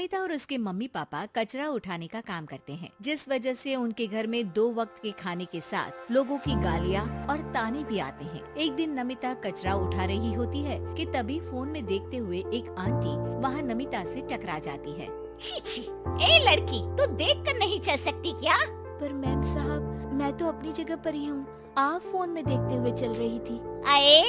नमिता और उसके mummy papa कचरा उठाने का काम करते हैं, जिस वजह से उनके घर में 2 वक्त के खाने के साथ लोगों की गालियाँ और ताने भी आते हैं। एक दिन नमिता कचरा उठा रही होती है कि तभी फोन में देखते हुए एक आंटी वहाँ नमिता से टकरा जाती है। छी छी, ए लड़की, तू देख कर नहीं चल सकती क्या? पर मैम साहब, मैं तो अपनी जगह पर ही हूँ, आप फोन में देखते हुए चल रही थी। अरे,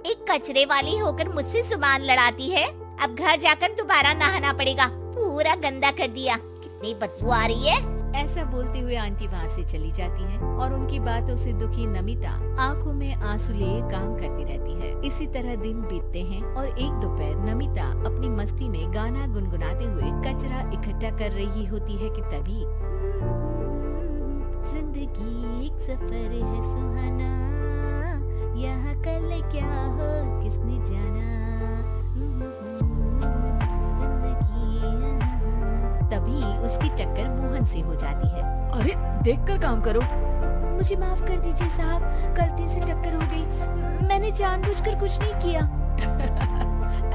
एक कचरे वाली होकर मुझसे जुबान लड़ाती है। अब घर जाकर दोबारा नहाना पड़ेगा, पूरा गंदा कर दिया। कितनी बदबू आ रही है। ऐसा बोलते हुए आंटी वहाँ से चली जाती है और उनकी बातों से दुखी नमिता आंखों में आंसू लिए काम करती रहती है। इसी तरह दिन बीतते हैं और एक दोपहर नमिता अपनी मस्ती में गाना गुनगुनाते हुए कचरा इकट्ठा कर रही होती है कि तभी जिंदगी एक सफर है सुहाना, यहाँ कल क्या हो किसने जाना, तभी उसकी टक्कर मोहन से हो जाती है। अरे देखकर काम करो। मुझे माफ कर दीजिए साहब, गलती से टक्कर हो गई, मैंने जानबूझकर कुछ नहीं किया।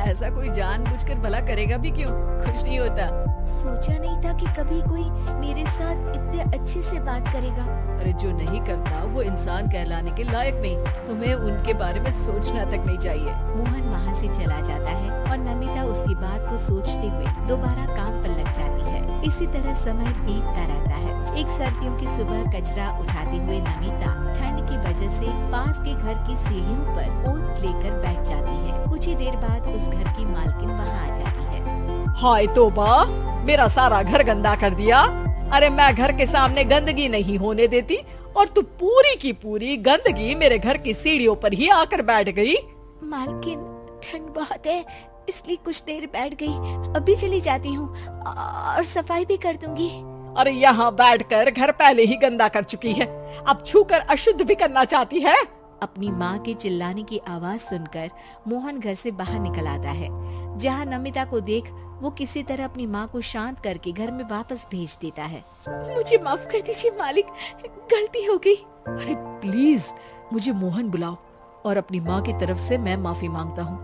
ऐसा कोई जानबूझकर भला करेगा भी क्यों, कुछ नहीं होता। सोचा नहीं था कि कभी कोई मेरे साथ इतने अच्छे से बात करेगा। अरे जो नहीं करता वो इंसान कहलाने के लायक नहीं, तुम्हें उनके बारे में सोचना तक नहीं चाहिए। मोहन वहाँ से चला जाता है और नमिता उसकी बात को सोचते हुए दोबारा काम पर लग जाती है। इसी तरह समय बीतता रहता है। एक सर्दियों की सुबह कचरा उठाते हुए नमिता ठंड की वजह से पास के घर की सीढ़ियों पर ओढ़ लेकर बैठ जाती है। कुछ ही देर बाद उस घर की मालकिन वहाँ आ जाती है। हाय तौबा, मेरा सारा घर गंदा कर दिया। अरे मैं घर के सामने गंदगी नहीं होने देती और तू पूरी की पूरी गंदगी मेरे घर की सीढ़ियों पर ही आकर बैठ गई। मालकिन, ठंड बहुत है इसलिए कुछ देर बैठ गई, अभी चली जाती हूँ और सफाई भी कर दूंगी। अरे यहाँ बैठकर घर पहले ही गंदा कर चुकी है, अब छूकर अशुद्ध भी करना चाहती है। अपनी माँ के चिल्लाने की आवाज सुनकर मोहन घर से बाहर निकल आता है, जहाँ नमिता को देख वो किसी तरह अपनी माँ को शांत करके घर में वापस भेज देता है। मुझे माफ कर दीजिए मालिक, गलती हो गई। अरे प्लीज मुझे मोहन बुलाओ और अपनी माँ की तरफ से मैं माफी मांगता हूँ।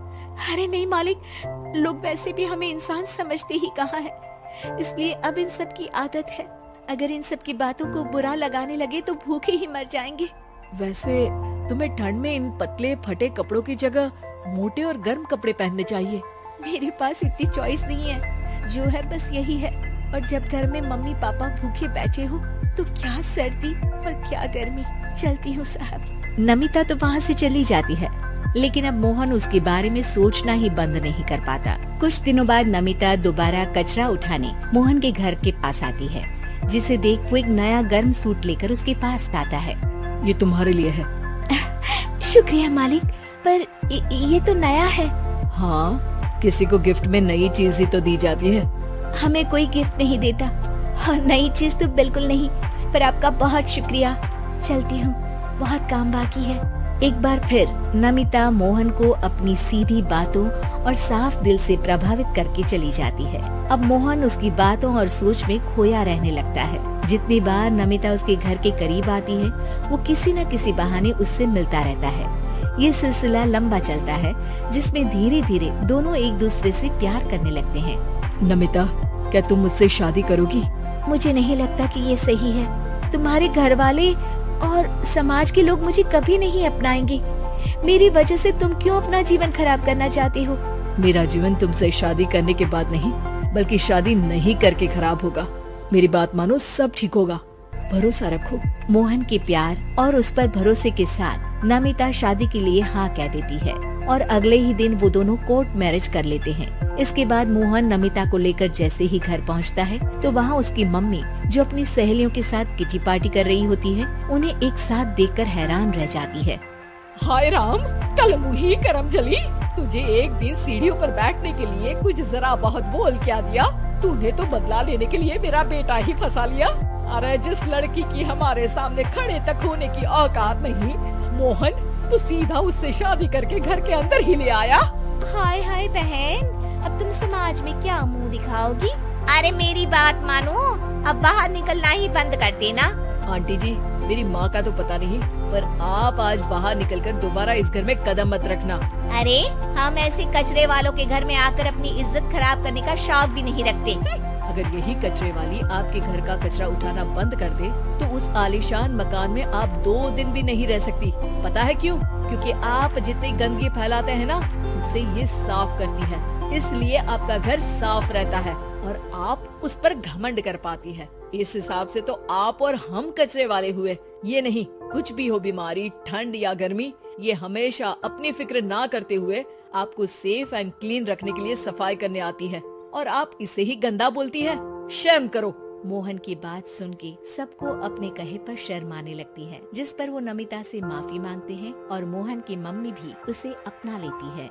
अरे नहीं मालिक, लोग वैसे भी हमें इंसान समझते ही कहाँ है, इसलिए अब इन सब की आदत है। अगर इन सब की बातों को बुरा लगाने लगे तो भूखे ही मर जाएंगे। वैसे तुम्हें ठंड में इन पतले फटे कपड़ों की जगह मोटे और गर्म कपड़े पहनने चाहिए। मेरे पास इतनी चॉइस नहीं है, जो है बस यही है। और जब घर में मम्मी पापा भूखे बैठे हो तो क्या सर्दी और क्या गर्मी। चलती हूँ साहब। नमिता तो वहाँ से चली जाती है, लेकिन अब मोहन उसके बारे में सोचना ही बंद नहीं कर पाता। कुछ दिनों बाद नमिता दोबारा कचरा उठाने मोहन के घर के पास आती है, जिसे देख वो एक नया गर्म सूट लेकर उसके पास आता है। ये तुम्हारे लिए है। शुक्रिया मालिक, पर ये तो नया है। हाँ, किसी को गिफ्ट में नई चीज ही तो दी जाती है। हमें कोई गिफ्ट नहीं देता और नई चीज तो बिल्कुल नहीं, पर आपका बहुत शुक्रिया। चलती हूँ, बहुत काम बाकी है। एक बार फिर नमिता मोहन को अपनी सीधी बातों और साफ दिल से प्रभावित करके चली जाती है। अब मोहन उसकी बातों और सोच में खोया रहने लगता है। जितनी बार नमिता उसके घर के करीब आती है, वो किसी न किसी बहाने उससे मिलता रहता है। ये सिलसिला लंबा चलता है, जिसमें धीरे धीरे दोनों एक दूसरे से प्यार करने लगते हैं। नमिता, क्या तुम मुझसे शादी करोगी? मुझे नहीं लगता कि ये सही है। तुम्हारे घर वाले और समाज के लोग मुझे कभी नहीं अपनाएंगे। मेरी वजह से तुम क्यों अपना जीवन खराब करना चाहते हो? मेरा जीवन तुमसे शादी करने के बाद नहीं, बल्कि शादी नहीं करके खराब होगा। मेरी बात मानो, सब ठीक होगा, भरोसा रखो। मोहन के प्यार और उस पर भरोसे के साथ नमिता शादी के लिए हाँ कह देती है और अगले ही दिन वो दोनों कोर्ट मैरिज कर लेते हैं। इसके बाद मोहन नमिता को लेकर जैसे ही घर पहुंचता है, तो वहाँ उसकी मम्मी, जो अपनी सहेलियों के साथ किटी पार्टी कर रही होती है, उन्हें एक साथ देखकर हैरान रह जाती है। हाय राम, कल मुही करम जली, तुझे एक दिन सीढ़ियों पर बैठने के लिए कुछ जरा बहुत बोल क्या दिया। तूने तो बदला लेने के लिए मेरा बेटा ही फंसा लिया। अरे जिस लड़की की हमारे सामने खड़े तक होने की औकात नहीं, मोहन तो सीधा उससे शादी करके घर के अंदर ही ले आया। हाय हाय बहन, अब तुम समाज में क्या मुंह दिखाओगी? अरे मेरी बात मानो, अब बाहर निकलना ही बंद कर देना। आंटी जी, मेरी माँ का तो पता नहीं, पर आप आज बाहर निकलकर दोबारा इस घर में कदम मत रखना। अरे हम ऐसे कचरे वालों के घर में आकर अपनी इज्जत खराब करने का शौक भी नहीं रखते। अगर यही कचरे वाली आपके घर का कचरा उठाना बंद कर दे तो उस आलीशान मकान में आप 2 दिन भी नहीं रह सकती। पता है क्यों? क्योंकि आप जितनी गंदगी फैलाते हैं ना, उसे ये साफ करती है, इसलिए आपका घर साफ रहता है और आप उस पर घमंड कर पाती है। इस हिसाब से तो आप और हम कचरे वाले हुए। ये नहीं, कुछ भी हो, बीमारी, ठंड या गर्मी, ये हमेशा अपनी फिक्र ना करते हुए आपको सेफ एंड क्लीन रखने के लिए सफाई करने आती है और आप इसे ही गंदा बोलती है। शर्म करो। मोहन की बात सुन के सबको अपने कहे पर शर्म आने लगती है, जिस पर वो नमिता से माफी मांगते हैं और मोहन की मम्मी भी उसे अपना लेती है।